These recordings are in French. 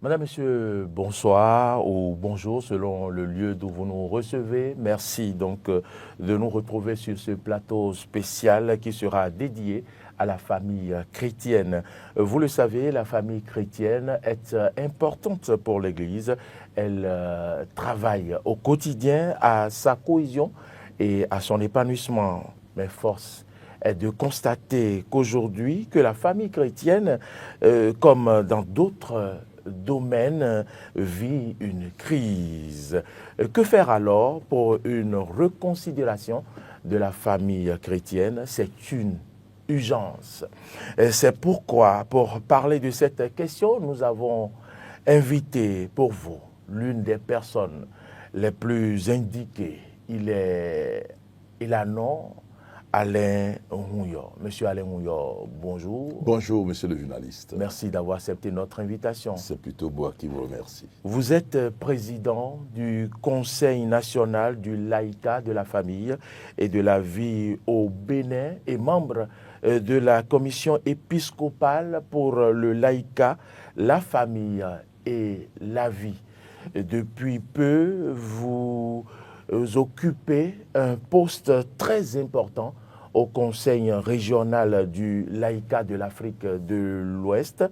Madame, Monsieur, bonsoir ou bonjour selon le lieu d'où vous nous recevez. Merci donc de nous retrouver sur ce plateau spécial qui sera dédié à la famille chrétienne. Vous le savez, la famille chrétienne est importante pour l'Église. Elle travaille au quotidien à sa cohésion et à son épanouissement. Mais force est de constater qu'aujourd'hui, que la famille chrétienne, comme dans d'autres domaine vit une crise. Que faire alors pour une reconsidération de la famille chrétienne? C'est une urgence. C'est pourquoi, pour parler de cette question, nous avons invité pour vous l'une des personnes les plus indiquées. Il a nom Alain Rouillot. Monsieur Alain Rouillot, bonjour. Bonjour, monsieur le journaliste. Merci d'avoir accepté notre invitation. C'est plutôt moi qui vous remercie. Vous êtes président du Conseil national du laïcat de la famille et de la vie au Bénin et membre de la commission épiscopale pour le laïcat, la famille et la vie. Depuis peu, vous occupez un poste très important au Conseil régional du laïcat de l'Afrique de l'Ouest.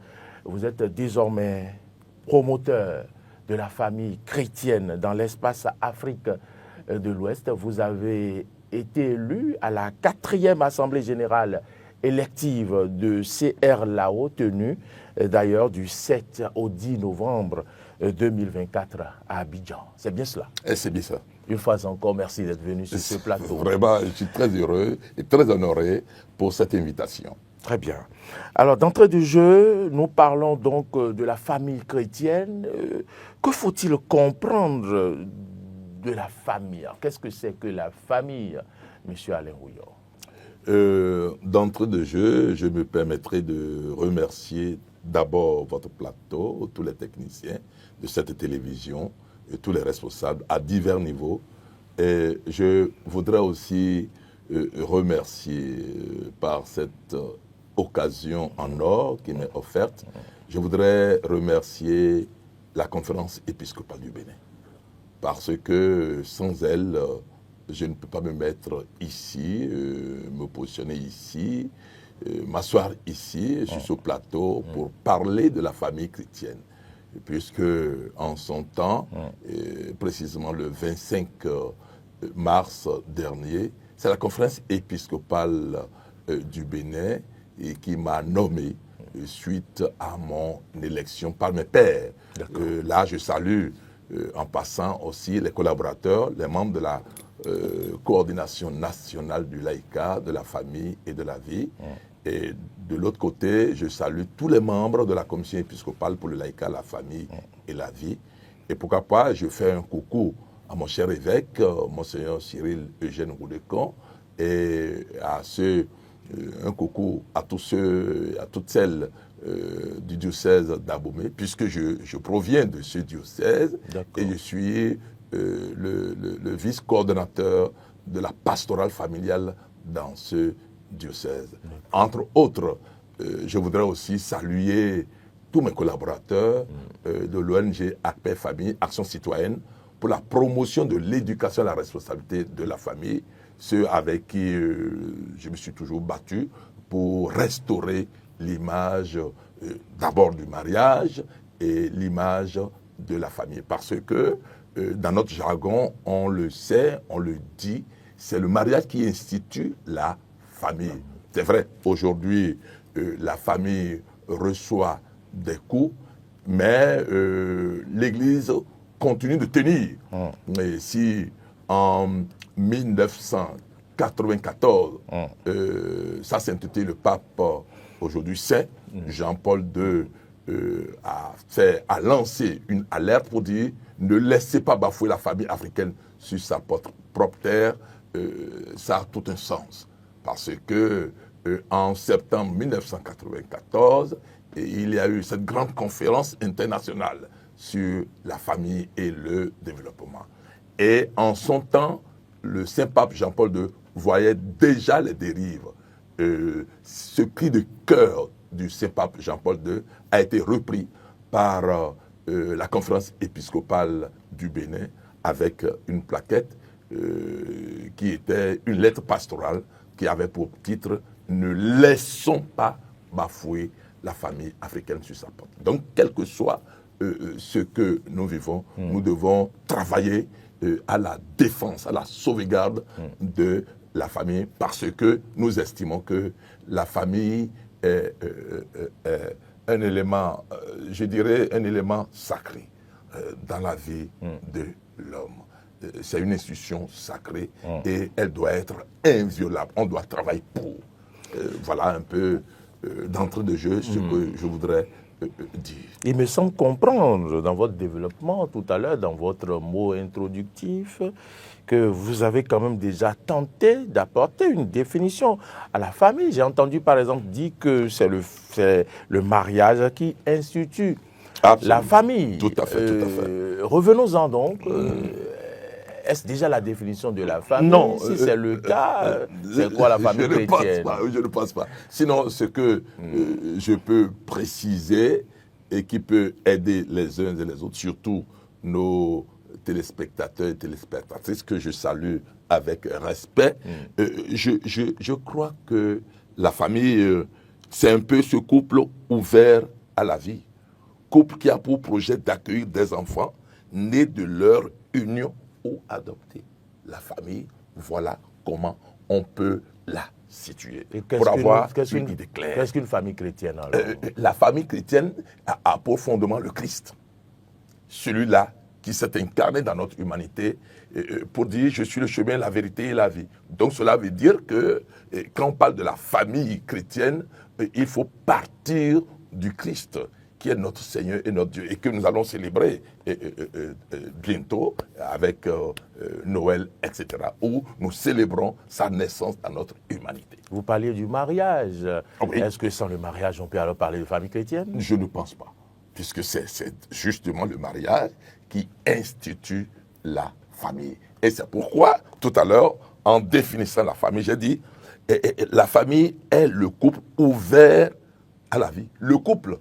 Vous êtes désormais promoteur de la famille chrétienne dans l'espace Afrique de l'Ouest. Vous avez été élu à la 4e Assemblée générale élective de CRLAO, tenue d'ailleurs du 7 au 10 novembre 2024 à Abidjan. C'est bien cela? C'est bien ça. Une fois encore, merci d'être venu sur ce plateau. Vraiment, je suis très heureux et très honoré pour cette invitation. Très bien. Alors, d'entrée de jeu, nous parlons donc de la famille chrétienne. Que faut-il comprendre de la famille? Qu'est-ce que c'est que la famille, Monsieur Alain Rouillot? D'entrée de jeu, je me permettrai de remercier d'abord votre plateau, tous les techniciens de cette télévision, et tous les responsables à divers niveaux. Et je voudrais aussi remercier par cette occasion en or qui m'est offerte, je voudrais remercier la conférence épiscopale du Bénin. Parce que sans elle, je ne peux pas me mettre ici, me positionner ici, m'asseoir ici, sur ce plateau, pour parler de la famille chrétienne. Puisque en son temps, précisément le 25 mars dernier, c'est la conférence épiscopale du Bénin qui m'a nommé suite à mon élection par mes pairs. Là, je salue en passant aussi les collaborateurs, les membres de la coordination nationale du laïcat, de la famille et de la vie. Et de l'autre côté, je salue tous les membres de la commission épiscopale pour le laïcat, la famille et la vie. Et pourquoi pas, je fais un coucou à mon cher évêque, Monseigneur Cyril Eugène Roudecon, et un coucou à tous ceux, à toutes celles du diocèse d'Abomey, puisque je proviens de ce diocèse et je suis le vice-coordonnateur de la pastorale familiale dans ce diocèse. Entre autres, je voudrais aussi saluer tous mes collaborateurs de l'ONG ACPE Famille, Action Citoyenne, pour la promotion de l'éducation à la responsabilité de la famille, ceux avec qui je me suis toujours battu pour restaurer l'image d'abord du mariage et l'image de la famille. Parce que dans notre jargon, on le sait, on le dit, c'est le mariage qui institue la famille. C'est vrai, aujourd'hui, la famille reçoit des coups, mais l'Église continue de tenir. Mais si en 1994, ça s'intitulait le pape aujourd'hui saint, Jean-Paul II a lancé une alerte pour dire ne laissez pas bafouer la famille africaine sur sa propre terre, ça a tout un sens. Parce que en septembre 1994, il y a eu cette grande conférence internationale sur la famille et le développement. Et en son temps, le Saint-Pape Jean-Paul II voyait déjà les dérives. Ce cri de cœur du Saint-Pape Jean-Paul II a été repris par la conférence épiscopale du Bénin avec une plaquette qui était une lettre pastorale qui avait pour titre « Ne laissons pas bafouer la famille africaine sur sa porte ». Donc, quel que soit ce que nous vivons, nous devons travailler à la défense, à la sauvegarde de la famille, parce que nous estimons que la famille est un élément, je dirais, un élément sacré dans la vie de l'homme. C'est une institution sacrée et elle doit être inviolable. On doit travailler pour. Voilà un peu d'entrée de jeu ce que je voudrais dire. Il me semble comprendre dans votre développement tout à l'heure, dans votre mot introductif, que vous avez quand même déjà tenté d'apporter une définition à la famille. J'ai entendu par exemple dire que c'est le mariage qui institue la famille. Tout à fait, tout à fait. Revenons-en donc. Est-ce déjà la définition de la famille? Non. Si c'est le cas, c'est quoi la famille chrétienne? Je ne pense pas. Sinon, ce que je peux préciser et qui peut aider les uns et les autres, surtout nos téléspectateurs et téléspectatrices, que je salue avec respect, je crois que la famille, c'est un peu ce couple ouvert à la vie. Couple qui a pour projet d'accueillir des enfants nés de leur union ou adopter. La famille, voilà comment on peut la situer. Pour avoir une idée claire. Qu'est-ce qu'une famille chrétienne alors? La famille chrétienne a pour fondement le Christ. Celui-là qui s'est incarné dans notre humanité pour dire « je suis le chemin, la vérité et la vie ». Donc cela veut dire que quand on parle de la famille chrétienne, il faut partir du Christ, qui est notre Seigneur et notre Dieu, et que nous allons célébrer bientôt avec Noël, etc., où nous célébrons sa naissance dans notre humanité. Vous parliez du mariage. Oui. Est-ce que sans le mariage, on peut alors parler de famille chrétienne? Je ne pense pas, puisque c'est justement le mariage qui institue la famille. Et c'est pourquoi, tout à l'heure, en définissant la famille, j'ai dit, la famille est le couple ouvert à la vie. Le couple,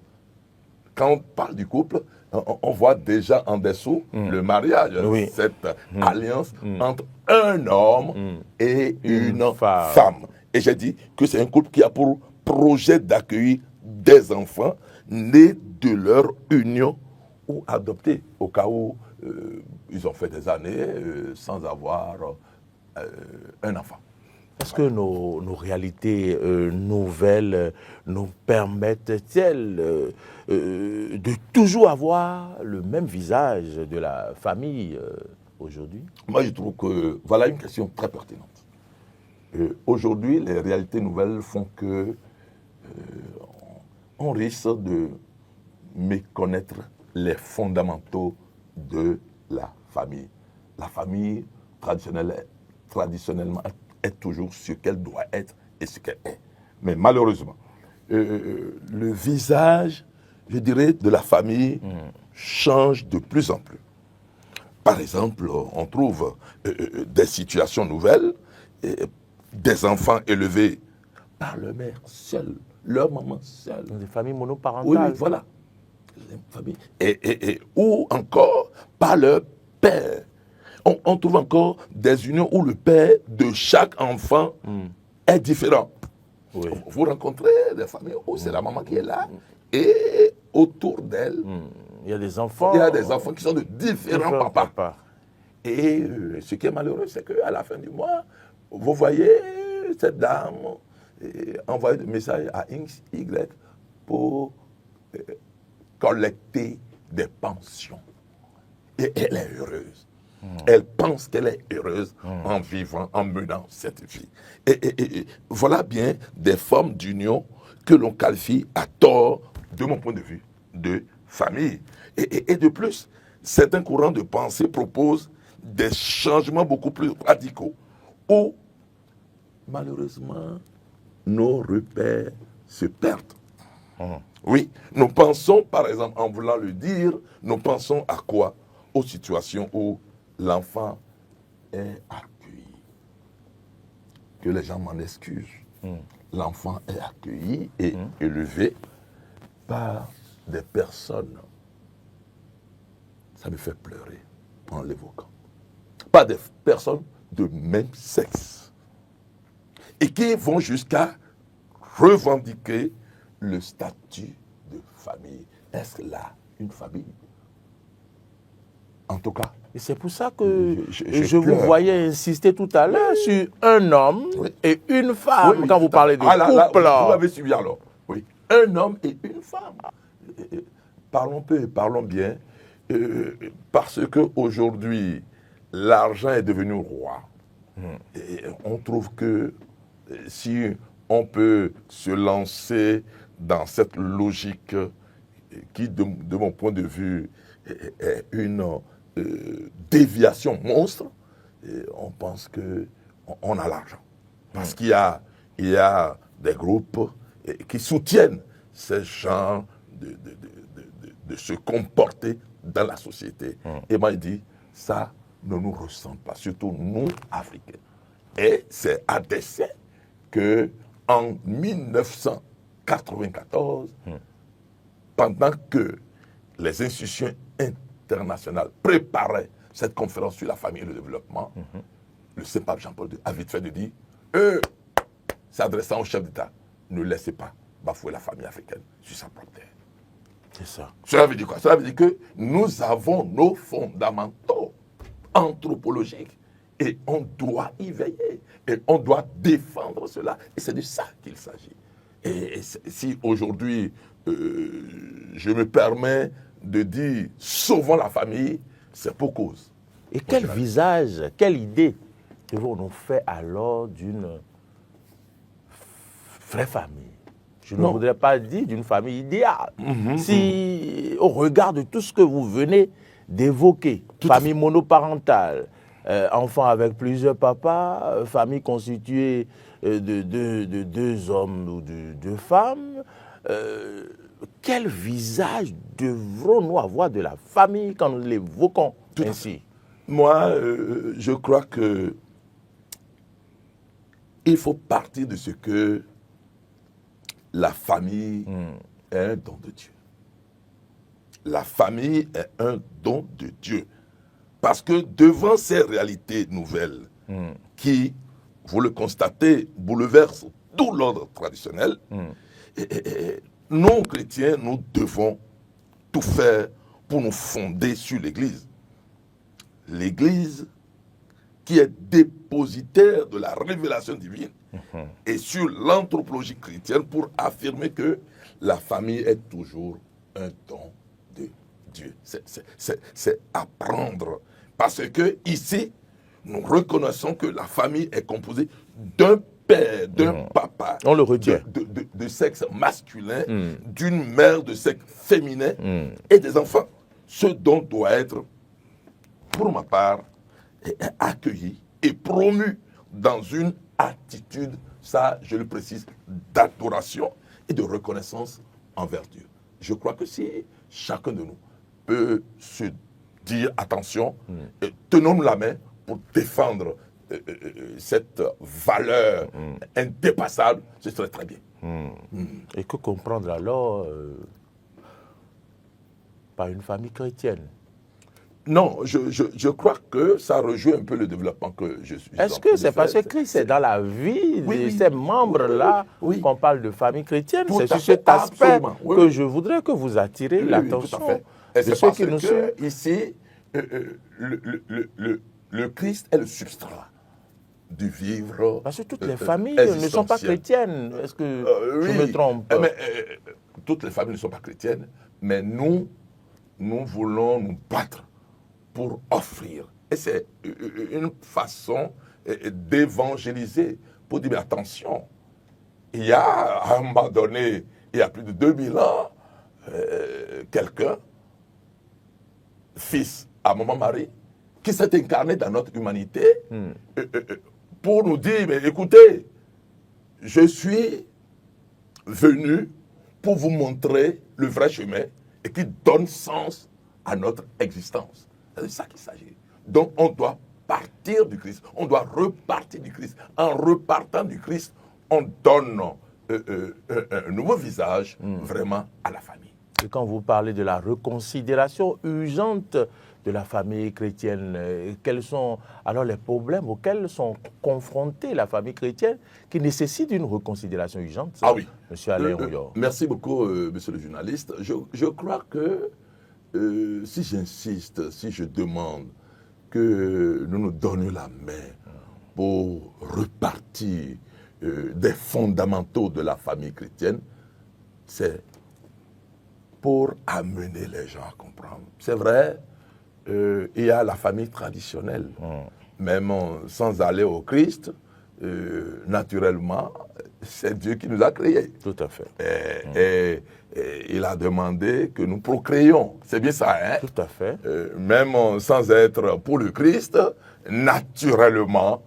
quand on parle du couple, on voit déjà en dessous le mariage, cette alliance entre un homme et une femme. Et j'ai dit que c'est un couple qui a pour projet d'accueillir des enfants nés de leur union ou adoptés, au cas où ils ont fait des années sans avoir un enfant. Est-ce que nos réalités nouvelles nous permettent-elles de toujours avoir le même visage de la famille aujourd'hui? Moi, je trouve que voilà une question très pertinente. Aujourd'hui, les réalités nouvelles font que on risque de méconnaître les fondamentaux de la famille. La famille, traditionnellement, est toujours ce qu'elle doit être et ce qu'elle est. Mais malheureusement, le visage, je dirais, de la famille change de plus en plus. Par exemple, on trouve des situations nouvelles, des enfants élevés par leur mère seule, leur maman seule. Des familles monoparentales. Oui, voilà. Ou encore par leur père. On trouve encore des unions où le père de chaque enfant est différent. Oui. Vous rencontrez des familles où c'est la maman qui est là et autour d'elle, il y a des enfants. Il y a des enfants qui sont de différents papas. Et ce qui est malheureux, c'est qu'à la fin du mois, vous voyez cette dame envoyer des messages à X, Y pour collecter des pensions. Et elle est heureuse. Elle pense qu'elle est heureuse en vivant, en menant cette vie. Et voilà bien des formes d'union que l'on qualifie à tort, de mon point de vue, de famille. Et de plus, certains courants de pensée proposent des changements beaucoup plus radicaux où, malheureusement, nos repères se perdent. Oui, nous pensons, par exemple, en voulant le dire, nous pensons à quoi? Aux situations où l'enfant est accueilli. Que les gens m'en excusent. L'enfant est accueilli et élevé par des personnes ça me fait pleurer en l'évoquant. Pas des personnes de même sexe. Et qui vont jusqu'à revendiquer le statut de famille. Est-ce là une famille? En tout cas. Et c'est pour ça que je vous pleure. voyais insister tout à l'heure sur un homme et une femme, Oui, quand vous parlez de couple. Vous m'avez suivi alors. Oui. Un homme et une femme. Parlons peu et parlons bien. Parce qu'aujourd'hui, l'argent est devenu roi. Et on trouve que si on peut se lancer dans cette logique qui, de mon point de vue, est une déviation monstre, on pense qu'on a l'argent. Parce qu'il y a des groupes qui soutiennent ce genre de se comporter dans la société. Et moi, il dit, ça ne nous ressemble pas, surtout nous, Africains. Et c'est à dessein qu'en 1994, pendant que les institutions internationales préparaient cette conférence sur la famille et le développement, le Saint-Pape Jean-Paul II a vite fait de dire, s'adressant au chef d'État, ne laissez pas bafouer la famille africaine sur sa propre terre. C'est ça. Cela veut dire quoi? Cela veut dire que nous avons nos fondamentaux anthropologiques et on doit y veiller. Et on doit défendre cela. Et c'est de ça qu'il s'agit. Et si aujourd'hui, je me permets de dire « sauvons la famille », c'est pour cause. Et quel visage, quelle idée devons-nous faire alors d'une vraie famille? Je ne voudrais pas dire d'une famille idéale. Si, au regard de tout ce que vous venez d'évoquer, famille monoparentale, enfants avec plusieurs papas, famille constituée de deux hommes ou de deux femmes, quel visage devrons-nous avoir de la famille quand nous l'évoquons ainsi? Moi, je crois que il faut partir de ce que la famille est un don de Dieu. La famille est un don de Dieu. Parce que devant ces réalités nouvelles qui, vous le constatez, bouleversent tout l'ordre traditionnel, nous, chrétiens, nous devons tout faire pour nous fonder sur l'Église. L'Église qui est dépositaire de la révélation divine et sur l'anthropologie chrétienne pour affirmer que la famille est toujours un don de Dieu. C'est apprendre. Parce que ici, nous reconnaissons que la famille est composée d'un père, d'un papa, on le retient, de sexe masculin, d'une mère de sexe féminin et des enfants. Ce don doit être, pour ma part, accueilli et promu dans une attitude, ça je le précise, d'adoration et de reconnaissance envers Dieu. Je crois que si chacun de nous peut se dire attention, tenons-nous la main pour défendre cette valeur indépassable, ce serait très bien. Et que comprendre alors par une famille chrétienne? Non, je crois que ça rejoint un peu le développement que je suis. Est-ce que c'est parce que Christ est dans la vie de ces membres-là qu'on parle de famille chrétienne? C'est sur cet aspect que je voudrais que vous attirez l'attention de ceux qui nous suivent. Ici, le Christ est le substrat du vivre. Parce que toutes les familles ne sont pas chrétiennes. Est-ce que je me trompe? Toutes les familles ne sont pas chrétiennes, mais nous voulons nous battre pour offrir. Et c'est une façon d'évangéliser, pour dire, mais attention, il y a, à un moment donné, il y a plus de 2000 ans, quelqu'un, fils à Maman Marie, qui s'est incarné dans notre humanité pour nous dire, mais écoutez, je suis venu pour vous montrer le vrai chemin et qui donne sens à notre existence. C'est de ça qu'il s'agit. Donc on doit partir du Christ, on doit repartir du Christ. En repartant du Christ, on donne un nouveau visage vraiment à la famille. Et quand vous parlez de la reconsidération urgente de la famille chrétienne, quels sont alors les problèmes auxquels sont confrontés la famille chrétienne qui nécessitent une reconsidération urgente? Ah oui. Monsieur Alain Rouillard. Merci beaucoup, monsieur le journaliste. Je crois que si j'insiste, si je demande que nous nous donnions la main pour repartir des fondamentaux de la famille chrétienne, c'est pour amener les gens à comprendre. C'est vrai, il y a la famille traditionnelle, même sans aller au Christ, naturellement, c'est Dieu qui nous a créés. Tout à fait. Et il a demandé que nous procréions. C'est bien ça, hein? Tout à fait. Même sans être pour le Christ, naturellement,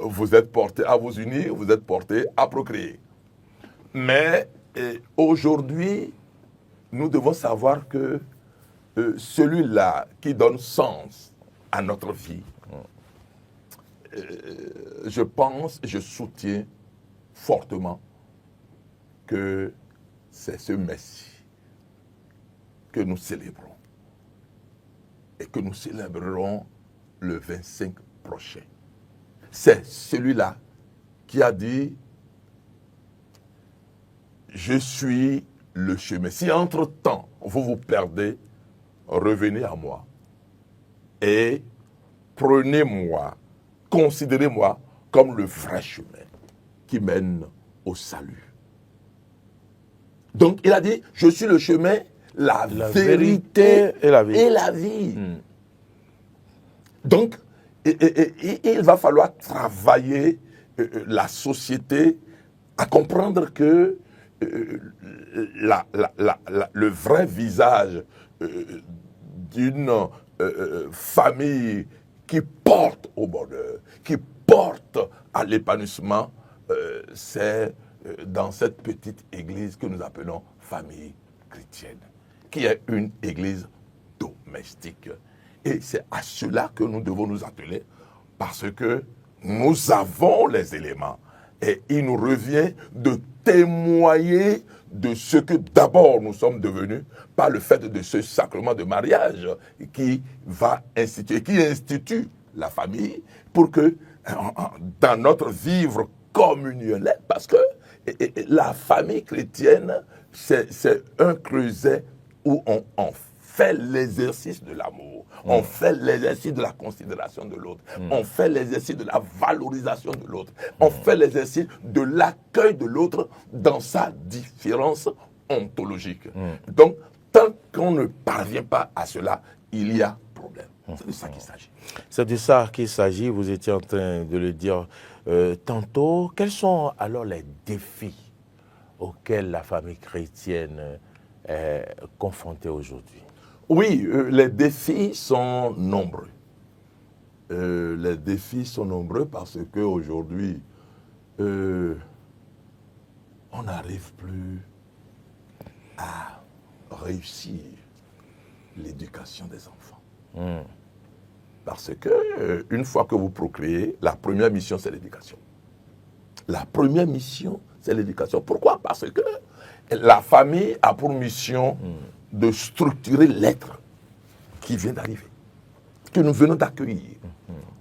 vous êtes portés à vous unir, vous êtes portés à procréer. Mais aujourd'hui, nous devons savoir que celui-là qui donne sens à notre vie, je pense, je soutiens fortement que c'est ce Messie que nous célébrons et que nous célébrerons le 25 prochain. C'est celui-là qui a dit « Je suis le chemin. Si entre-temps, vous vous perdez, revenez à moi et prenez-moi, considérez-moi comme le vrai chemin qui mène au salut. » Donc, il a dit, je suis le chemin, la vérité et la vie. Et la vie. Donc, il va falloir travailler la société à comprendre que le vrai visage d'une famille qui porte au bonheur, qui porte à l'épanouissement, c'est dans cette petite église que nous appelons famille chrétienne, qui est une église domestique. Et c'est à cela que nous devons nous atteler, parce que nous avons les éléments. Et il nous revient de témoigner de ce que d'abord nous sommes devenus par le fait de ce sacrement de mariage qui va instituer, qui institue la famille pour que dans notre vivre communionnel, parce que la famille chrétienne, c'est un creuset où on fait l'exercice de l'amour, on fait l'exercice de la considération de l'autre, on fait l'exercice de la valorisation de l'autre, on fait l'exercice de l'accueil de l'autre dans sa différence ontologique. Donc, tant qu'on ne parvient pas à cela, il y a problème. C'est de ça qu'il s'agit. C'est de ça qu'il s'agit, vous étiez en train de le dire tantôt. Quels sont alors les défis auxquels la famille chrétienne est confrontée aujourd'hui? Oui, les défis sont nombreux. Les défis sont nombreux parce qu'aujourd'hui, on n'arrive plus à réussir l'éducation des enfants. Parce que une fois que vous procréez, la première mission, c'est l'éducation. La première mission, c'est l'éducation. Pourquoi? Parce que la famille a pour mission de structurer l'être qui vient d'arriver, que nous venons d'accueillir.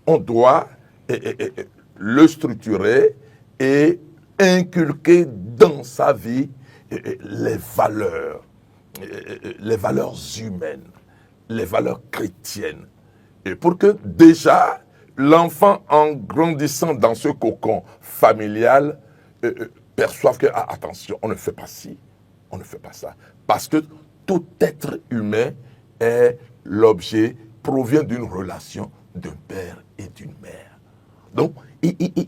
On doit le structurer et inculquer dans sa vie les valeurs humaines, les valeurs chrétiennes. Et pour que déjà, l'enfant, en grandissant dans ce cocon familial, perçoive que, attention, on ne fait pas ci, on ne fait pas ça. Parce que tout être humain est l'objet, provient d'une relation d'un père et d'une mère. Donc,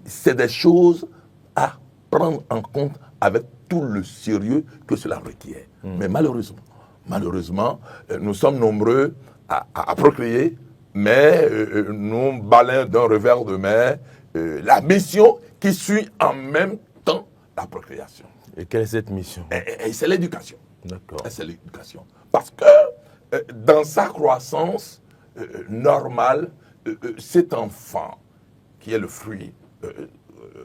c'est des choses à prendre en compte avec tout le sérieux que cela requiert. Mais malheureusement, nous sommes nombreux à procréer, mais nous balayons d'un revers de main la mission qui suit en même temps la procréation. Et quelle est cette mission? Et c'est l'éducation. D'accord. C'est l'éducation. Parce que dans sa croissance normale, cet enfant qui est le fruit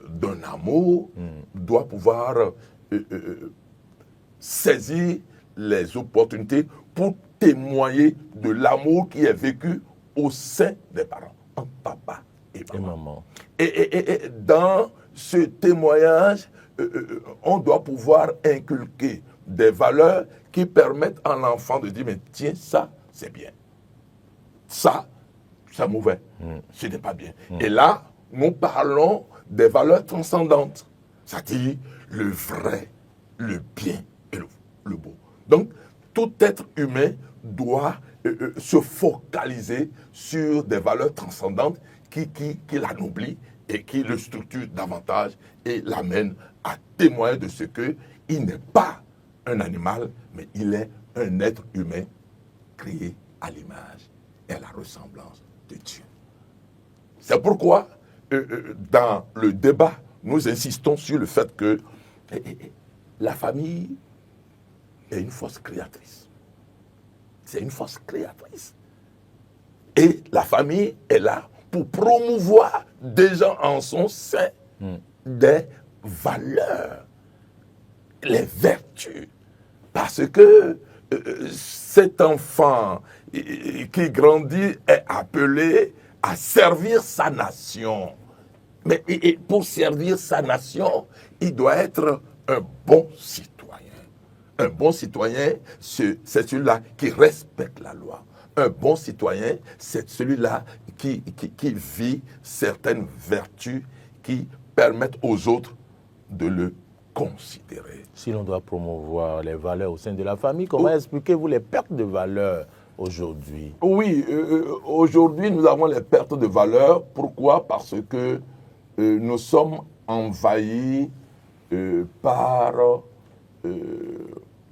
d'un amour doit pouvoir saisir les opportunités pour témoigner de l'amour qui est vécu au sein des parents, entre papa et maman. Et dans ce témoignage, on doit pouvoir inculquer des valeurs qui permettent à l'enfant de dire, mais tiens, ça, c'est bien. Ça, c'est mauvais. Ce n'est pas bien. Et là, nous parlons des valeurs transcendantes, c'est-à-dire le vrai, le bien et le beau. Donc, tout être humain doit se focaliser sur des valeurs transcendantes qui l'anoblissent et qui le structurent davantage et l'amènent à témoigner de ce qu'il n'est pas un animal, mais il est un être humain créé à l'image et à la ressemblance de Dieu. C'est pourquoi, dans le débat, nous insistons sur le fait que la famille est une force créatrice. C'est une force créatrice. Et la famille est là pour promouvoir déjà en son sein des valeurs, les vertus. Parce que cet enfant qui grandit est appelé à servir sa nation. Mais pour servir sa nation, il doit être un bon citoyen. Un bon citoyen, c'est celui-là qui respecte la loi. Un bon citoyen, c'est celui-là qui vit certaines vertus qui permettent aux autres de le considérer. Si l'on doit promouvoir les valeurs au sein de la famille, comment expliquez-vous les pertes de valeurs aujourd'hui? Oui, aujourd'hui, nous avons les pertes de valeurs. Pourquoi? Parce que nous sommes envahis par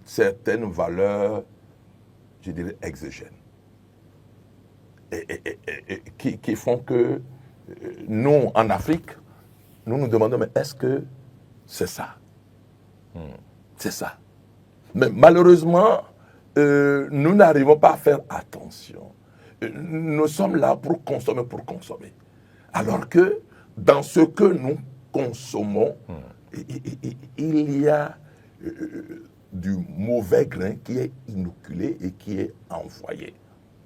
certaines valeurs, je dirais, exogènes. Qui font que nous, en Afrique, nous nous demandons, mais est-ce que c'est ça? C'est ça. Mais malheureusement, nous n'arrivons pas à faire attention. Nous sommes là pour consommer. Alors que dans ce que nous consommons, il y a du mauvais grain qui est inoculé et qui est envoyé.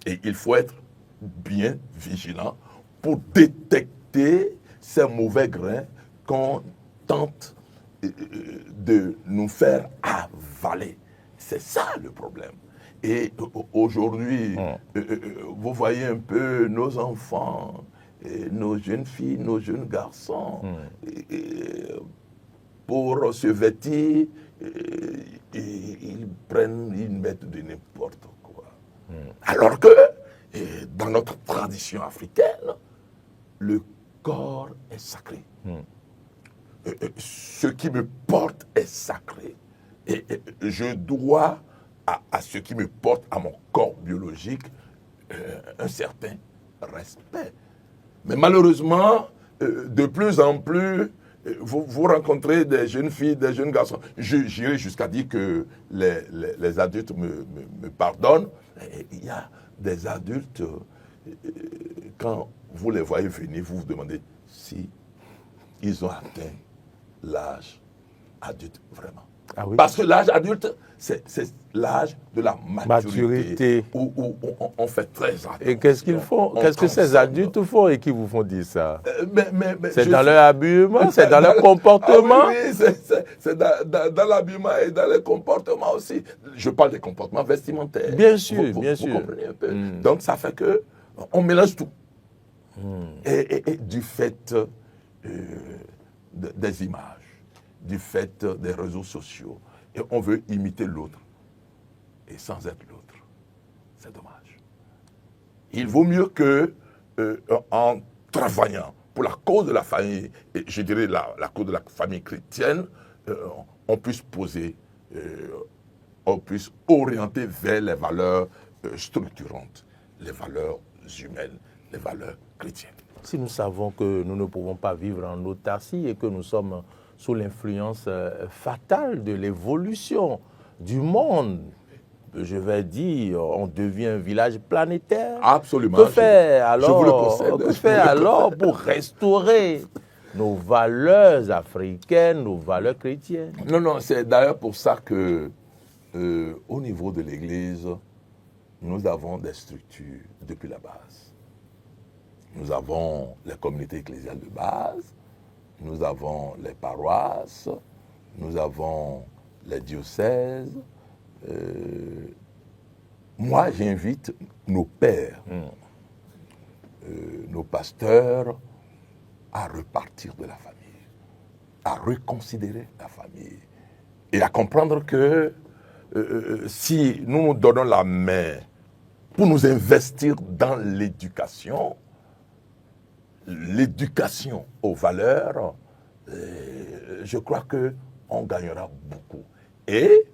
Et il faut être bien vigilant pour détecter ces mauvais grains qu'on tente de nous faire avaler. C'est ça le problème. Et aujourd'hui, vous voyez un peu nos enfants, nos jeunes filles, nos jeunes garçons, pour se vêtir, ils mettent de n'importe quoi. Alors que, dans notre tradition africaine, le corps est sacré. Ce qui me porte est sacré. Et je dois à ce qui me porte, à mon corps biologique, un certain respect. Mais malheureusement, de plus en plus, vous rencontrez des jeunes filles, des jeunes garçons. J'irai jusqu'à dire que les adultes me pardonnent. Il y a des adultes, quand vous les voyez venir, vous vous demandez si ils ont atteint l'âge adulte vraiment. Ah oui. Parce que l'âge adulte, c'est l'âge de la maturité. Où on fait très attention. Et qu'est-ce qu'ils font? Qu'est-ce que ces adultes font et qui vous font dire ça? Mais c'est dans leur habillement, c'est dans leur comportement. Ah oui, c'est dans l'habillement et dans les comportements aussi. Je parle des comportements vestimentaires. Bien sûr, bien sûr. Vous comprenez un peu. Donc ça fait que on mélange tout. Et du fait des images, du fait des réseaux sociaux, et on veut imiter l'autre, et sans être l'autre. C'est dommage. Il vaut mieux que, en travaillant pour la cause de la famille, et je dirais la cause de la famille chrétienne, on puisse poser, on puisse orienter vers les valeurs structurantes, les valeurs humaines, les valeurs chrétiennes. Si nous savons que nous ne pouvons pas vivre en autarcie et que nous sommes sous l'influence fatale de l'évolution du monde, je vais dire, on devient un village planétaire. Absolument. Que faire alors, je vous le concède. Que faire alors pour restaurer nos valeurs africaines, nos valeurs chrétiennes? Non, c'est d'ailleurs pour ça que au niveau de l'Église, nous avons des structures depuis la base. Nous avons les communautés ecclésiales de base, nous avons les paroisses, nous avons les diocèses. Moi, j'invite nos pères, nos pasteurs, à repartir de la famille, à reconsidérer la famille et à comprendre que si nous nous donnons la main pour nous investir dans l'éducation aux valeurs, je crois qu'on gagnera beaucoup. Et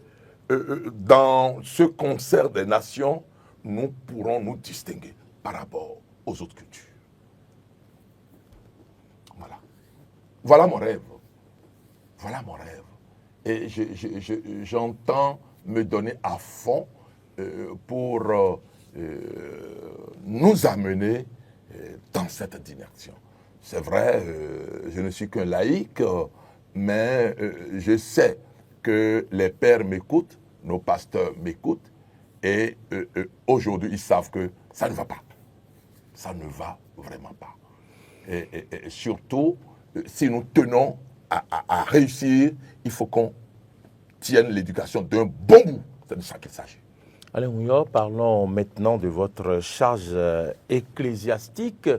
dans ce concert des nations, nous pourrons nous distinguer par rapport aux autres cultures. Voilà. Voilà mon rêve. Voilà mon rêve. Et j'entends me donner à fond pour nous amener dans cette direction. C'est vrai, je ne suis qu'un laïc, mais je sais que les pères m'écoutent, nos pasteurs m'écoutent, et aujourd'hui, ils savent que ça ne va pas. Ça ne va vraiment pas. Et surtout, si nous tenons à réussir, il faut qu'on tienne l'éducation d'un bon bout. C'est de ça qu'il s'agit. Alain Ounior, parlons maintenant de votre charge ecclésiastique,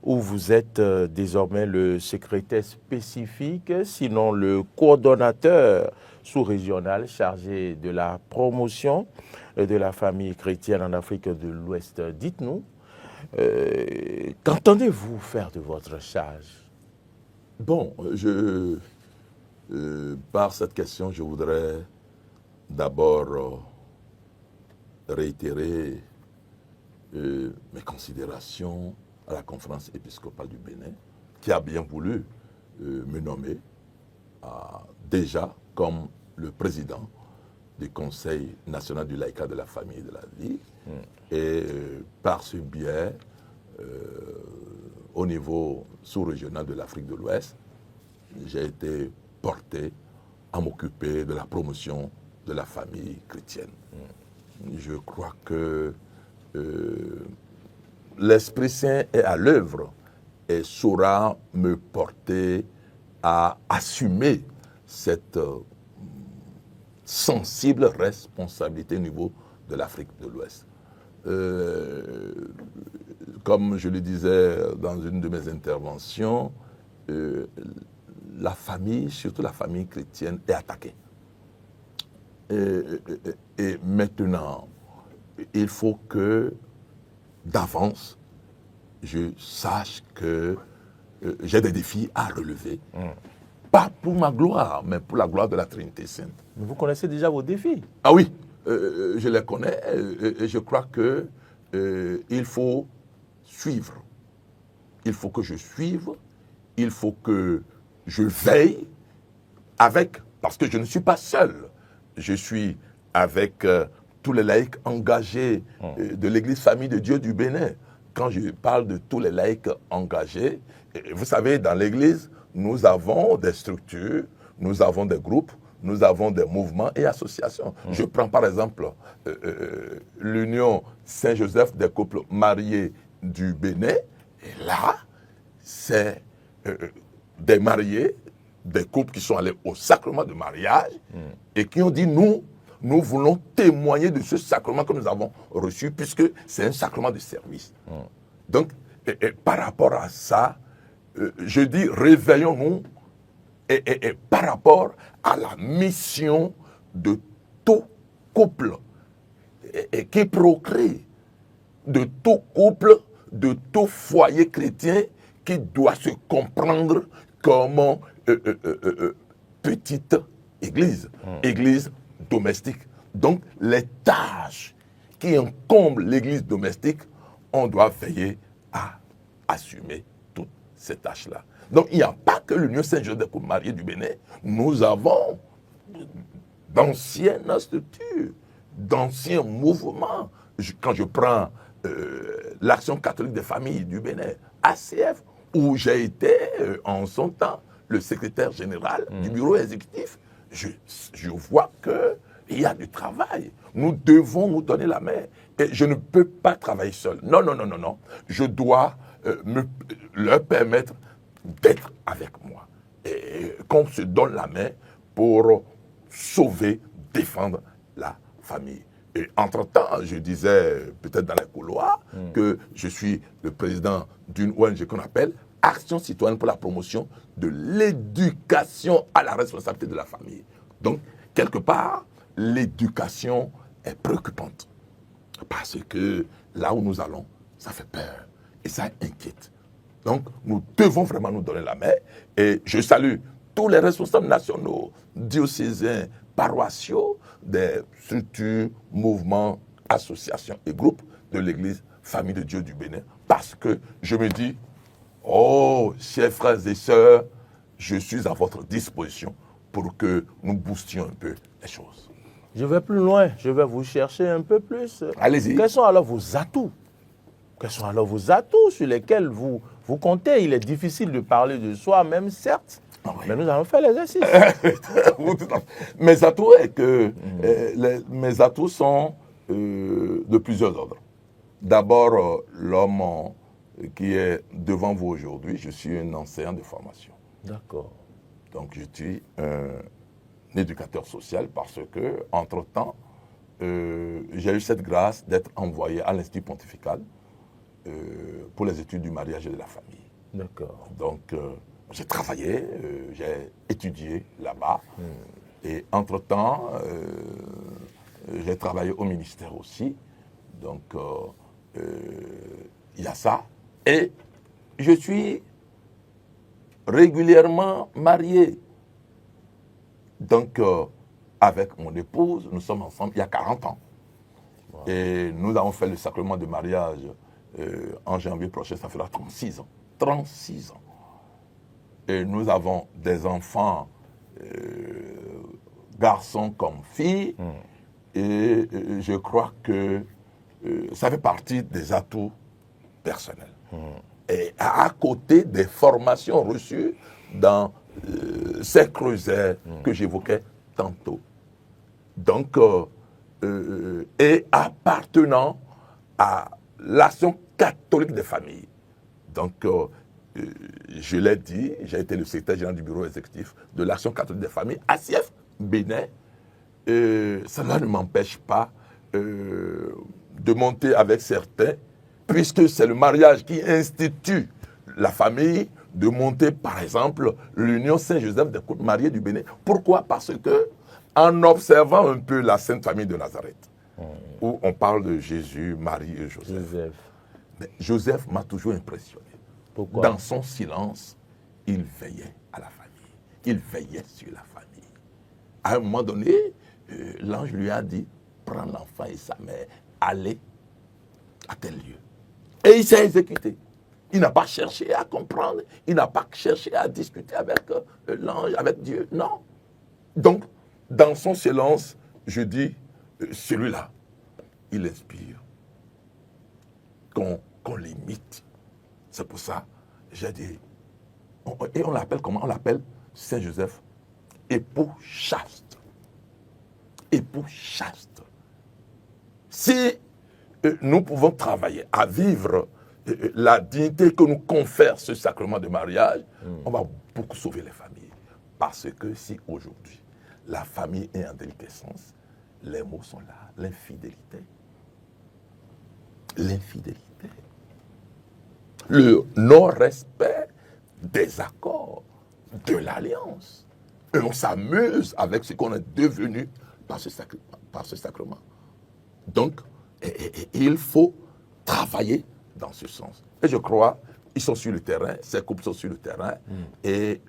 où vous êtes désormais le secrétaire spécifique, sinon le coordonnateur sous-régional chargé de la promotion de la famille chrétienne en Afrique de l'Ouest. Dites-nous, qu'entendez-vous faire de votre charge? Bon, par cette question, je voudrais d'abord réitérer mes considérations à la conférence épiscopale du Bénin, qui a bien voulu me nommer déjà comme le président du Conseil national du laïcat de la famille et de la vie. Et par ce biais, au niveau sous-régional de l'Afrique de l'Ouest, j'ai été porté à m'occuper de la promotion de la famille chrétienne. Je crois que l'Esprit Saint est à l'œuvre et saura me porter à assumer cette sensible responsabilité au niveau de l'Afrique de l'Ouest. Comme je le disais dans une de mes interventions, la famille, surtout la famille chrétienne, est attaquée. Et maintenant, il faut que d'avance, je sache que j'ai des défis à relever. Pas pour ma gloire, mais pour la gloire de la Trinité Sainte. Mais vous connaissez déjà vos défis. Ah oui, je les connais et je crois que il faut suivre. Il faut que je suive, il faut que je veille avec, parce que je ne suis pas seul. Je suis avec tous les laïcs engagés de l'Église Famille de Dieu du Bénin. Quand je parle de tous les laïcs engagés, vous savez, dans l'Église, nous avons des structures, nous avons des groupes, nous avons des mouvements et associations. Je prends par exemple l'Union Saint-Joseph des couples mariés du Bénin. Et là, c'est des mariés, des couples qui sont allés au sacrement de mariage et qui ont dit, nous voulons témoigner de ce sacrement que nous avons reçu puisque c'est un sacrement de service. Donc, par rapport à ça, je dis, réveillons-nous et par rapport à la mission de tout couple et qui procrée, de tout couple, de tout foyer chrétien qui doit se comprendre comme petite église, église domestique. Donc, les tâches qui encombrent l'église domestique, on doit veiller à assumer toutes ces tâches-là. Donc, il n'y a pas que l'Union Saint-Joseph des couples mariés du Bénin. Nous avons d'anciennes structures, d'anciens mouvements. Quand je prends l'Action catholique des familles du Bénin, ACF, où j'ai été en son temps le secrétaire général du bureau exécutif, je vois que il y a du travail. Nous devons nous donner la main. Et je ne peux pas travailler seul. Non, non, non, non, non. Je dois leur permettre d'être avec moi. Et qu'on se donne la main pour sauver, défendre la famille. Et entre-temps, je disais, peut-être dans les couloirs, que je suis le président d'une ONG qu'on appelle Action citoyenne pour la promotion de l'éducation à la responsabilité de la famille. Donc, quelque part, l'éducation est préoccupante. Parce que là où nous allons, ça fait peur et ça inquiète. Donc, nous devons vraiment nous donner la main. Et je salue tous les responsables nationaux, diocésains, paroissiaux, des structures, mouvements, associations et groupes de l'Église Famille de Dieu du Bénin. Parce que je me dis, oh, chers frères et sœurs, je suis à votre disposition pour que nous boostions un peu les choses. Je vais plus loin, je vais vous chercher un peu plus. Allez-y. Quels sont alors vos atouts? Quels sont alors vos atouts sur lesquels vous comptez? Il est difficile de parler de soi-même, certes, mais nous allons faire l'exercice. Mes atouts, mes atouts sont de plusieurs ordres. D'abord, l'homme qui est devant vous aujourd'hui, je suis un enseignant de formation. D'accord. Donc, je suis un éducateur social parce que, entre-temps, j'ai eu cette grâce d'être envoyé à l'Institut pontifical pour les études du mariage et de la famille. D'accord. Donc, j'ai travaillé, j'ai étudié là-bas. Et entre-temps, j'ai travaillé au ministère aussi. Donc, il y a ça. Et je suis régulièrement marié. Donc, avec mon épouse, nous sommes ensemble il y a 40 ans. Wow. Et nous avons fait le sacrement de mariage en janvier prochain, ça fera 36 ans. 36 ans. Et nous avons des enfants, garçons comme filles. Et je crois que ça fait partie des atouts personnels. Et à côté des formations reçues dans ces creusets que j'évoquais tantôt. Donc, et appartenant à l'Action catholique des familles. Donc, je l'ai dit, j'ai été le secrétaire général du bureau exécutif de l'Action catholique des familles, ACF Bénin. Cela ne m'empêche pas de monter avec certains, puisque c'est le mariage qui institue la famille, de monter par exemple l'Union Saint-Joseph des couples mariés du Bénin. Pourquoi? Parce que en observant un peu la Sainte Famille de Nazareth, où on parle de Jésus, Marie et Joseph. Mais Joseph m'a toujours impressionné. Pourquoi? Dans son silence, il veillait à la famille. Il veillait sur la famille. À un moment donné, l'ange lui a dit, prends l'enfant et sa mère, allez à tel lieu. Et il s'est exécuté. Il n'a pas cherché à comprendre, il n'a pas cherché à discuter avec l'ange, avec Dieu. Non. Donc, dans son silence, je dis, celui-là, il inspire. Qu'on l'imite. C'est pour ça, j'ai dit, et on l'appelle comment? On l'appelle Saint-Joseph, époux chaste. Époux chaste. Si nous pouvons travailler à vivre la dignité que nous confère ce sacrement de mariage, on va beaucoup sauver les familles. Parce que si aujourd'hui, la famille est en déliquescence, les mots sont là, l'infidélité. L'infidélité. Le non-respect des accords, de l'alliance. Et on s'amuse avec ce qu'on est devenu par ce sacrement. Donc, il faut travailler dans ce sens. Et je crois, ils sont sur le terrain, ces couples sont sur le terrain, et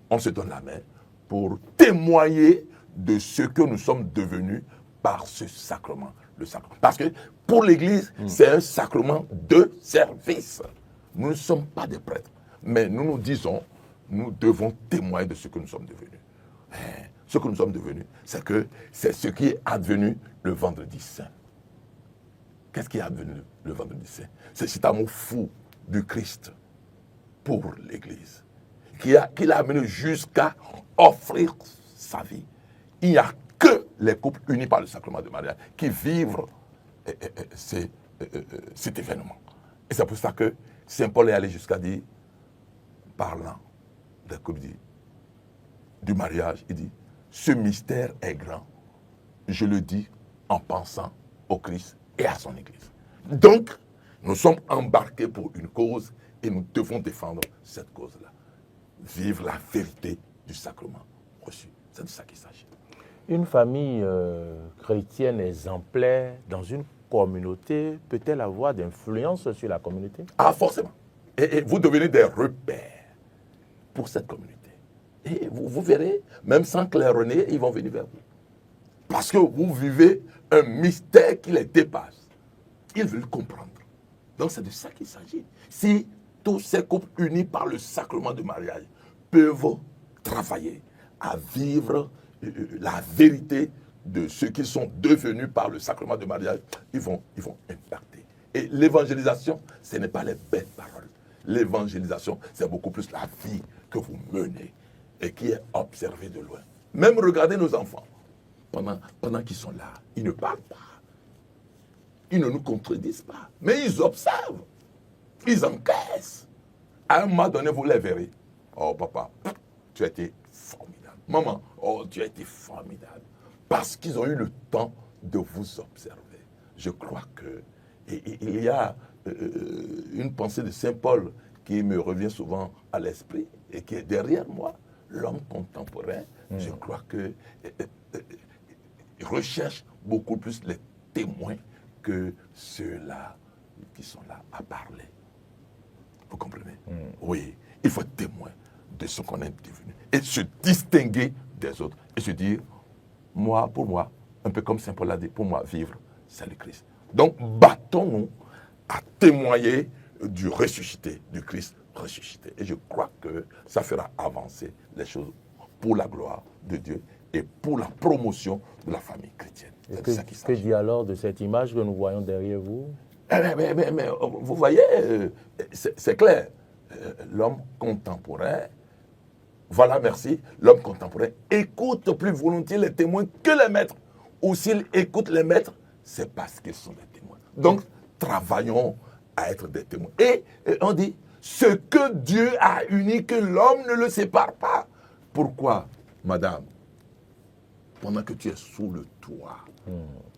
on se donne la main pour témoigner de ce que nous sommes devenus par ce sacrement. Le sacrement. Parce que pour l'Église, c'est un sacrement de service. Nous ne sommes pas des prêtres, mais nous nous disons, nous devons témoigner de ce que nous sommes devenus. Ce que nous sommes devenus, c'est ce qui est advenu le vendredi saint. Qu'est-ce qui est advenu le vendredi saint? C'est cet amour fou du Christ pour l'Église, qui l'a amené jusqu'à offrir sa vie. Il n'y a que les couples unis par le sacrement de mariage qui vivent cet événement. Et c'est pour ça que Saint Paul est allé jusqu'à dire, parlant des couples, du mariage, il dit, ce mystère est grand. Je le dis en pensant au Christ et à son Église. Donc, nous sommes embarqués pour une cause et nous devons défendre cette cause-là. Vivre la vérité du sacrement reçu. C'est de ça qu'il s'agit. Une famille chrétienne exemplaire dans une communauté peut-elle avoir d'influence sur la communauté? Ah, forcément. Et vous devenez des repères pour cette communauté. Et vous verrez, même sans claironner, ils vont venir vers vous. Parce que vous vivez un mystère qui les dépasse. Ils veulent comprendre. Donc c'est de ça qu'il s'agit. Si tous ces couples unis par le sacrement de mariage peuvent travailler à vivre la vérité de ce qu'ils sont devenus par le sacrement de mariage, ils vont impacter. Et l'évangélisation, ce n'est pas les belles paroles. L'évangélisation, c'est beaucoup plus la vie que vous menez et qui est observée de loin. Même regardez nos enfants. Pendant qu'ils sont là, ils ne parlent pas. Ils ne nous contredisent pas. Mais ils observent. Ils encaissent. À un moment donné, vous les verrez. Oh papa, tu as été formidable. Maman, oh tu as été formidable. Parce qu'ils ont eu le temps de vous observer. Je crois que il y a une pensée de Saint Paul qui me revient souvent à l'esprit et qui est derrière moi. L'homme contemporain, je crois que recherche beaucoup plus les témoins que ceux-là qui sont là à parler. Vous comprenez? Oui, il faut être témoin de ce qu'on est devenu et se distinguer des autres et se dire, moi, pour moi, un peu comme Saint Paul l'a dit, pour moi, vivre, c'est le Christ. Donc, battons-nous à témoigner du ressuscité, du Christ ressuscité. Et je crois que ça fera avancer les choses pour la gloire de Dieu et pour la promotion de la famille chrétienne. Que dit alors de cette image que nous voyons derrière vous? Mais vous voyez, c'est clair. L'homme contemporain, voilà, merci, l'homme contemporain écoute plus volontiers les témoins que les maîtres. Ou s'il écoute les maîtres, c'est parce qu'ils sont des témoins. Donc, travaillons à être des témoins. Et on dit, ce que Dieu a uni, que l'homme ne le sépare pas. Pourquoi, madame? Pendant que tu es sous le toit,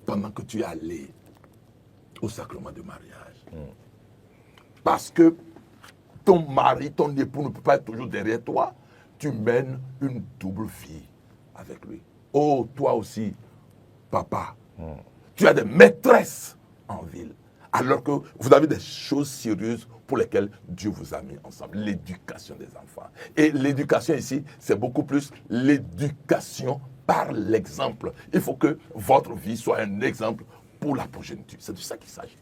pendant que tu es allé au sacrement de mariage, parce que ton mari, ton époux ne peut pas être toujours derrière toi, tu mènes une double vie avec lui. Oh, toi aussi, papa, tu as des maîtresses en ville, alors que vous avez des choses sérieuses pour lesquelles Dieu vous a mis ensemble. L'éducation des enfants. Et l'éducation ici, c'est beaucoup plus l'éducation par l'exemple. Il faut que votre vie soit un exemple pour la progéniture. C'est de ça qu'il s'agit.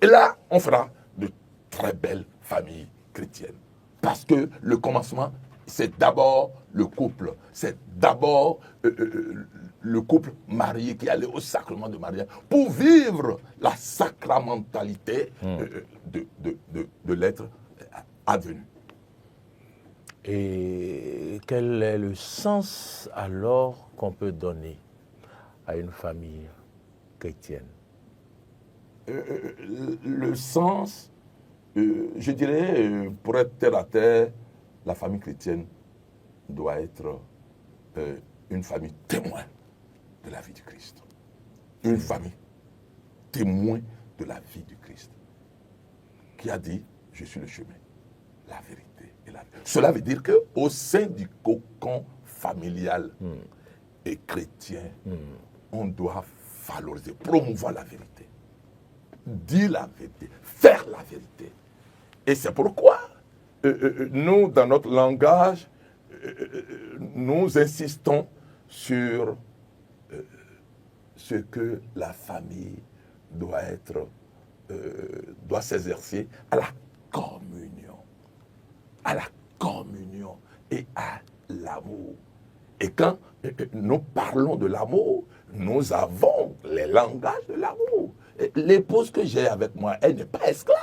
Et là, on fera de très belles familles chrétiennes. Parce que le commencement, c'est d'abord le couple. C'est d'abord le couple marié qui allait au sacrement de mariage pour vivre la sacramentalité de l'être advenu. Et quel est le sens alors qu'on peut donner à une famille chrétienne? Le sens, je dirais, pour être terre à terre, la famille chrétienne doit être une famille témoin de la vie du Christ. Une famille témoin de la vie du Christ. Qui a dit, je suis le chemin, la vérité et la vie. Cela veut dire qu'au sein du cocon familial et chrétien, on doit valoriser, promouvoir la vérité. Dire la vérité, faire la vérité. Et c'est pourquoi nous, dans notre langage, nous insistons sur ce que la famille doit être, doit s'exercer à la communion et à l'amour. Et quand nous parlons de l'amour, nous avons les langages de l'amour. L'épouse que j'ai avec moi, elle n'est pas esclave,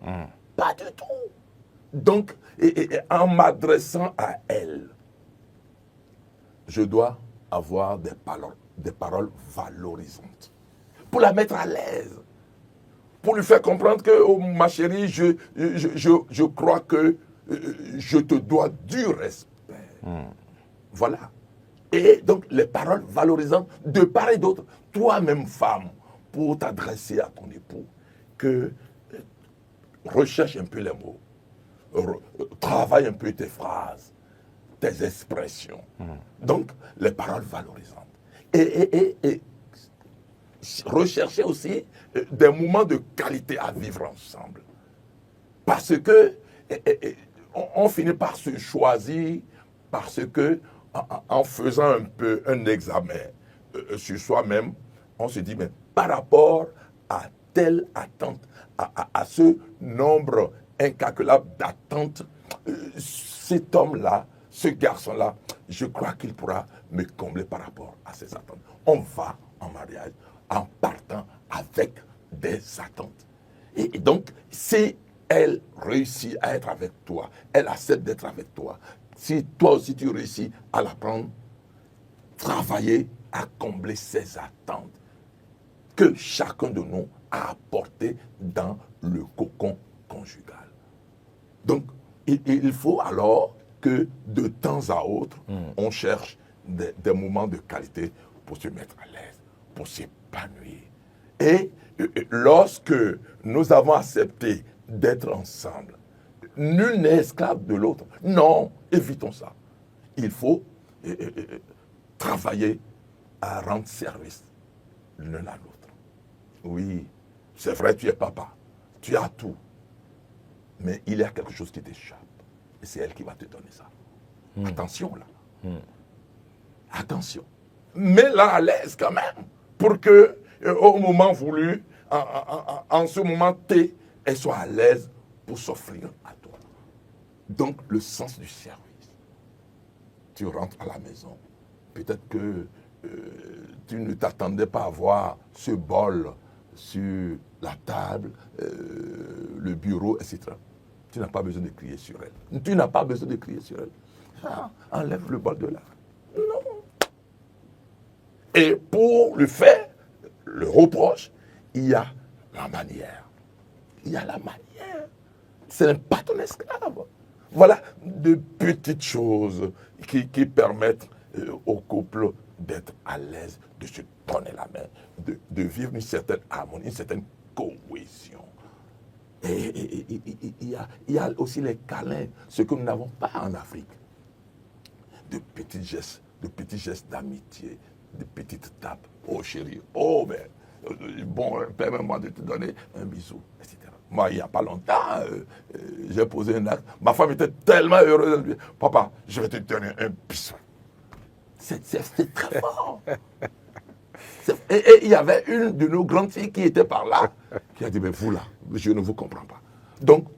non, pas du tout. Donc, en m'adressant à elle, je dois avoir des paroles valorisantes. Pour la mettre à l'aise. Pour lui faire comprendre que, oh, ma chérie, je crois que je te dois du respect. Voilà. Et donc, les paroles valorisantes de part et d'autre. Toi-même, femme, pour t'adresser à ton époux, que recherche un peu les mots. Travaille un peu tes phrases, tes expressions. Donc, les paroles valorisantes. Et rechercher aussi des moments de qualité à vivre ensemble. Parce que on finit par se choisir, parce que en faisant un peu un examen sur soi-même, on se dit, mais par rapport à telle attente, à ce nombre incalculable d'attentes, cet homme-là, ce garçon-là, je crois qu'il pourra me combler par rapport à ses attentes. On va en mariage en partant avec des attentes. Et donc, si elle réussit à être avec toi, elle accepte d'être avec toi, si toi aussi tu réussis à la prendre, travailler à combler ses attentes que chacun de nous a apporté dans le cocon conjugal. Donc, il faut alors que de temps à autre, on cherche des moments de qualité pour se mettre à l'aise, pour s'épanouir. Et lorsque nous avons accepté d'être ensemble, nul n'est esclave de l'autre. Non, évitons ça. Il faut travailler à rendre service l'un à l'autre. Oui, c'est vrai, tu es papa, tu as tout. Mais il y a quelque chose qui t'échappe. Et c'est elle qui va te donner ça. Attention là. Attention. Mets-la à l'aise quand même. Pour que, au moment voulu, en ce moment T, elle soit à l'aise pour s'offrir à toi. Donc, le sens du service. Tu rentres à la maison. Peut-être que tu ne t'attendais pas à voir ce bol sur la table, le bureau, etc. Tu n'as pas besoin de crier sur elle. Tu n'as pas besoin de crier sur elle. Ah, enlève le bol de là. Non. Et pour le faire, le reproche, il y a la manière. Il y a la manière. Ce n'est pas ton esclave. Voilà de petites choses qui permettent au couple d'être à l'aise, de se donner la main, de vivre une certaine harmonie, une certaine cohésion. Et il y a aussi les câlins, ce que nous n'avons pas en Afrique. De petits gestes d'amitié, de petites tapes. Oh chérie, oh mais, bon, permets-moi de te donner un bisou, etc. Moi, il n'y a pas longtemps, j'ai posé un acte. Ma femme était tellement heureuse. Elle me dit, papa, je vais te donner un bisou. C'est très fort. Et il y avait une de nos grandes filles qui était par là, qui a dit, mais vous là, je ne vous comprends pas. Donc,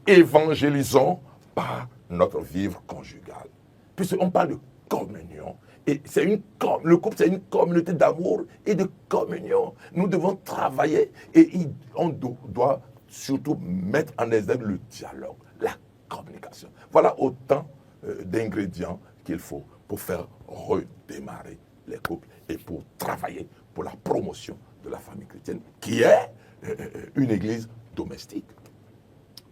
évangélisons par notre vivre conjugal. Puisqu'on parle de communion. Et le couple, c'est une communauté d'amour et de communion. Nous devons travailler et on doit surtout mettre en exergue le dialogue, la communication. Voilà autant d'ingrédients qu'il faut pour faire redémarrer les couples et pour travailler pour la promotion de la famille chrétienne, qui est une église domestique.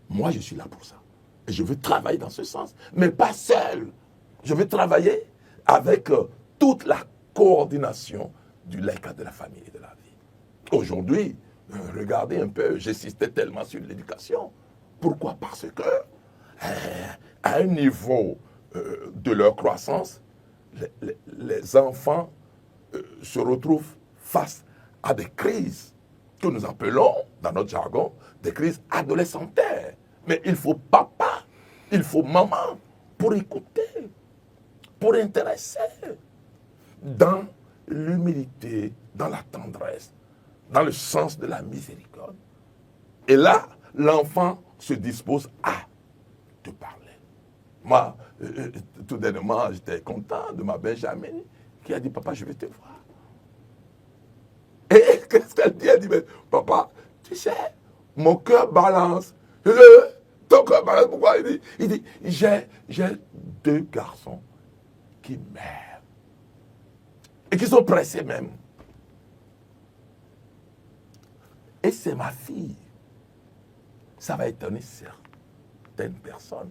Moi, je suis là pour ça. Et je veux travailler dans ce sens, mais pas seul. Je veux travailler avec toute la coordination du laïcat de la famille et de la vie. Aujourd'hui, regardez un peu, j'insistais tellement sur l'éducation. Pourquoi? Parce que, à un niveau de leur croissance, les enfants se retrouvent face à des crises que nous appelons, dans notre jargon, des crises adolescentaires. Mais il faut papa, il faut maman pour écouter, pour intéresser, dans l'humilité, dans la tendresse, dans le sens de la miséricorde. Et là, l'enfant se dispose à te parler. Moi, tout dernièrement, j'étais content de ma Benjamin qui a dit, papa, je vais te voir. Et qu'est-ce qu'elle dit? Elle dit, mais papa, tu sais, mon cœur balance. Ton cœur balance, pourquoi? Il dit, j'ai 2 garçons qui m'aiment. et qui sont pressés même. Et c'est ma fille. Ça va étonner certaines personnes.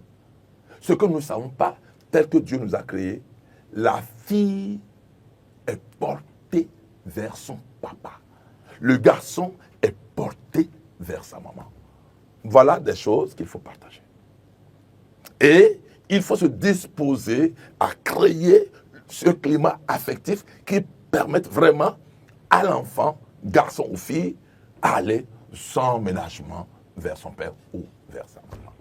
Ce que nous ne savons pas, tel que Dieu nous a créés, la fille est portée vers son papa. Le garçon est porté vers sa maman. Voilà des choses qu'il faut partager. Et il faut se disposer à créer ce climat affectif qui permette vraiment à l'enfant, garçon ou fille, à aller sans ménagement vers son père ou vers sa maman.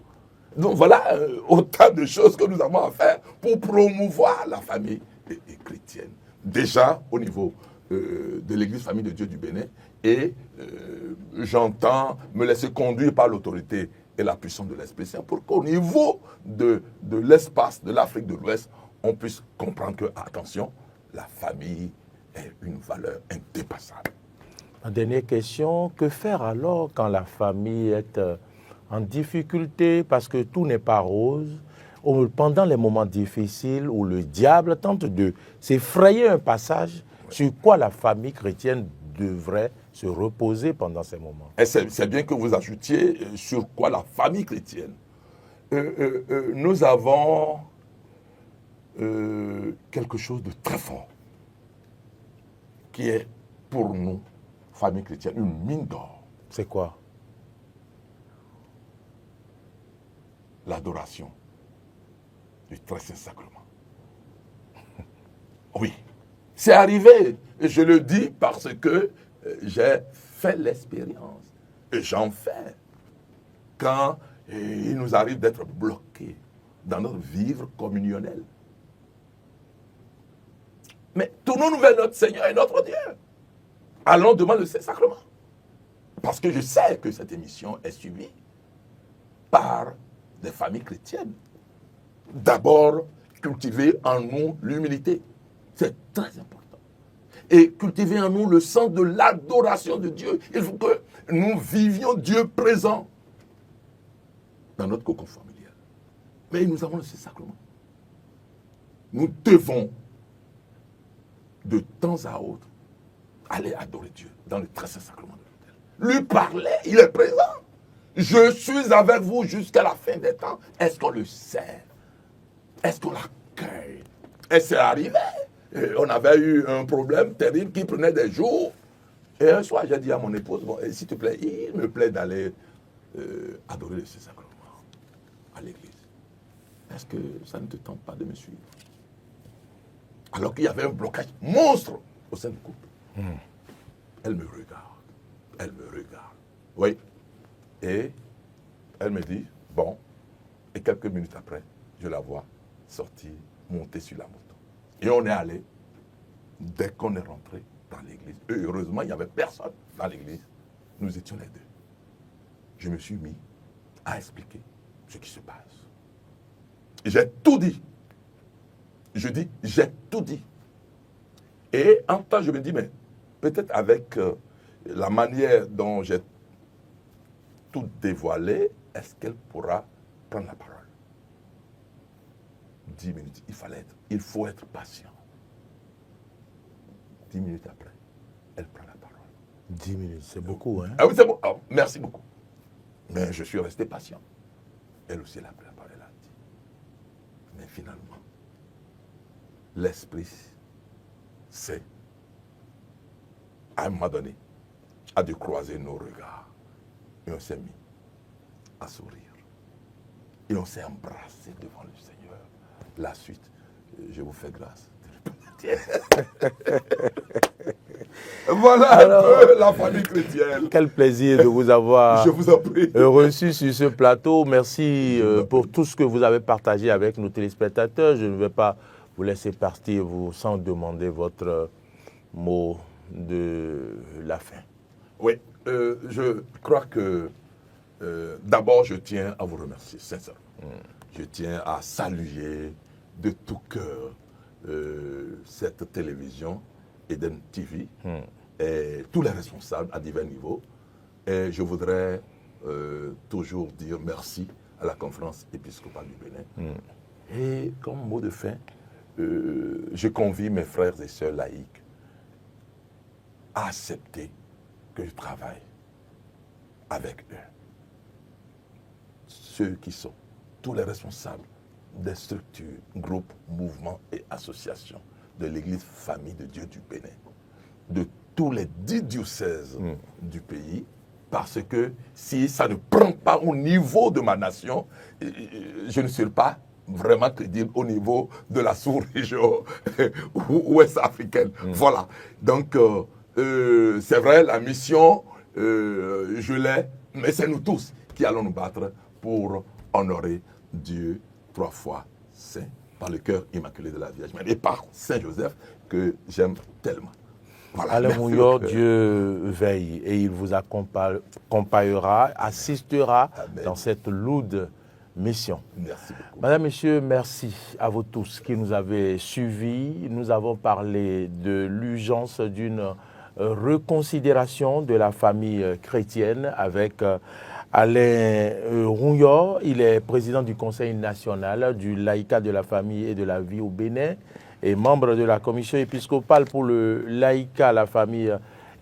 Donc voilà autant de choses que nous avons à faire pour promouvoir la famille chrétienne. Déjà au niveau de l'Église Famille de Dieu du Bénin, et j'entends me laisser conduire par l'autorité et la puissance de l'Esprit Saint pour qu'au niveau de l'espace de l'Afrique de l'Ouest, on puisse comprendre que, attention, la famille est une valeur indépassable. Ma dernière question, que faire alors quand la famille est en difficulté parce que tout n'est pas rose, pendant les moments difficiles où le diable tente de s'effrayer un passage, sur quoi la famille chrétienne devrait se reposer pendant ces moments? Et c'est bien que vous ajoutiez sur quoi la famille chrétienne. Nous avons quelque chose de très fort qui est pour nous, famille chrétienne, une mine d'or. C'est quoi? L'adoration du très saint sacrement. Oui, c'est arrivé. Et je le dis parce que j'ai fait l'expérience. Et j'en fais. Quand il nous arrive d'être bloqués dans notre vivre communionnel. Mais tournons-nous vers notre Seigneur et notre Dieu. Allons demander le Saint-Sacrement. Parce que je sais que cette émission est suivie par des familles chrétiennes. D'abord, cultiver en nous l'humilité. C'est très important. Et cultiver en nous le sens de l'adoration de Dieu. Il faut que nous vivions Dieu présent dans notre cocon familial. Mais nous avons le Saint-Sacrement. Nous devons, de temps à autre, aller adorer Dieu dans le très saint sacrement de l'autel. Lui parler, il est présent. Je suis avec vous jusqu'à la fin des temps. Est-ce qu'on le sait? Est-ce qu'on l'accueille? Et c'est arrivé. Et on avait eu un problème terrible qui prenait des jours. Et un soir, j'ai dit à mon épouse, bon, s'il te plaît, il me plaît d'aller adorer le Saint-Sacrement à l'église. Est-ce que ça ne te tente pas de me suivre? Alors qu'il y avait un blocage monstre au sein du couple. Elle me regarde. Elle me regarde. Oui. Et elle me dit, bon. Et quelques minutes après, je la vois sortir, monter sur la moto. Et on est allé, dès qu'on est rentré dans l'église. Et heureusement, il n'y avait personne dans l'église. Nous étions les deux. Je me suis mis à expliquer ce qui se passe. J'ai tout dit. Je dis, j'ai tout dit. Et en temps, je me dis, mais peut-être avec la manière dont j'ai tout dévoilé, est-ce qu'elle pourra prendre la parole? 10 minutes, il faut être patient. 10 minutes après, elle prend la parole. 10 minutes, c'est beaucoup, hein? Ah oui, c'est bon. Oh, merci beaucoup. Mais je suis resté patient. Elle aussi, elle a pris la parole, elle a dit. Mais finalement, l'Esprit c'est, à un moment donné, a dû croiser nos regards. Et on s'est mis à sourire. Et on s'est embrassé devant le Seigneur. La suite, je vous fais grâce. Voilà alors, un peu la famille chrétienne. Quel plaisir de vous avoir je vous en prie. Reçu sur ce plateau. Merci pour tout ce que vous avez partagé avec nos téléspectateurs. Je ne vais pas vous laisser partir sans demander votre mot de la fin. Oui, je crois que d'abord je tiens à vous remercier sincèrement. Je tiens à saluer de tout cœur cette télévision Eden TV et tous les responsables à divers niveaux. Et je voudrais toujours dire merci à la conférence épiscopale du Bénin. Et comme mot de fin, je convie mes frères et sœurs laïcs à accepter que je travaille avec eux. Ceux qui sont tous les responsables des structures, groupes, mouvements et associations de l'Église Famille de Dieu du Bénin, de tous les 10 diocèses du pays, parce que si ça ne prend pas au niveau de ma nation, je ne serai pas vraiment crédible au niveau de la sous-région ouest africaine. Voilà. Donc, c'est vrai, la mission, je l'ai, mais c'est nous tous qui allons nous battre pour honorer Dieu 3 fois saint, par le cœur immaculé de la Vierge Marie et par Saint Joseph que j'aime tellement. Voilà, alléluia, Dieu veille et il vous accompagnera, assistera dans cette lourde mission. Merci beaucoup. Madame, Messieurs, merci à vous tous qui nous avez suivis. Nous avons parlé de l'urgence d'une reconsidération de la famille chrétienne avec Alain Rougnot. Il est président du Conseil national du laïcat de la famille et de la vie au Bénin et membre de la commission épiscopale pour le laïcat, la famille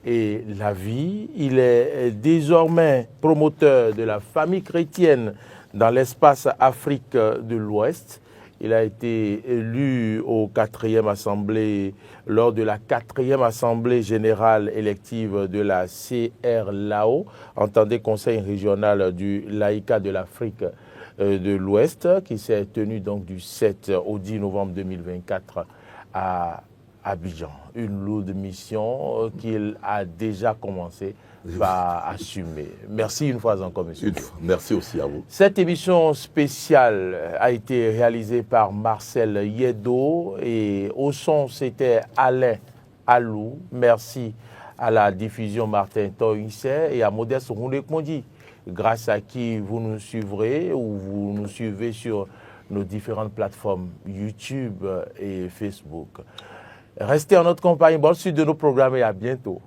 et la vie. Il est désormais promoteur de la famille chrétienne dans l'espace Afrique de l'Ouest. Il a été élu au 4e assemblée, lors de la 4e assemblée générale élective de la CRLAO, entendez Conseil régional du laïcat de l'Afrique de l'Ouest, qui s'est tenu donc du 7 au 10 novembre 2024 à Abidjan. Une lourde mission qu'il a déjà commencé à assumer. Merci une fois encore, monsieur. Merci aussi à vous. Cette émission spéciale a été réalisée par Marcel Yedo et au son, c'était Alain Alou. Merci à la diffusion Martin Toïsset et à Modeste Roundé-Kondi, grâce à qui vous nous suivrez ou vous nous suivez sur nos différentes plateformes YouTube et Facebook. Restez en notre compagnie. Bonne suite de nos programmes et à bientôt.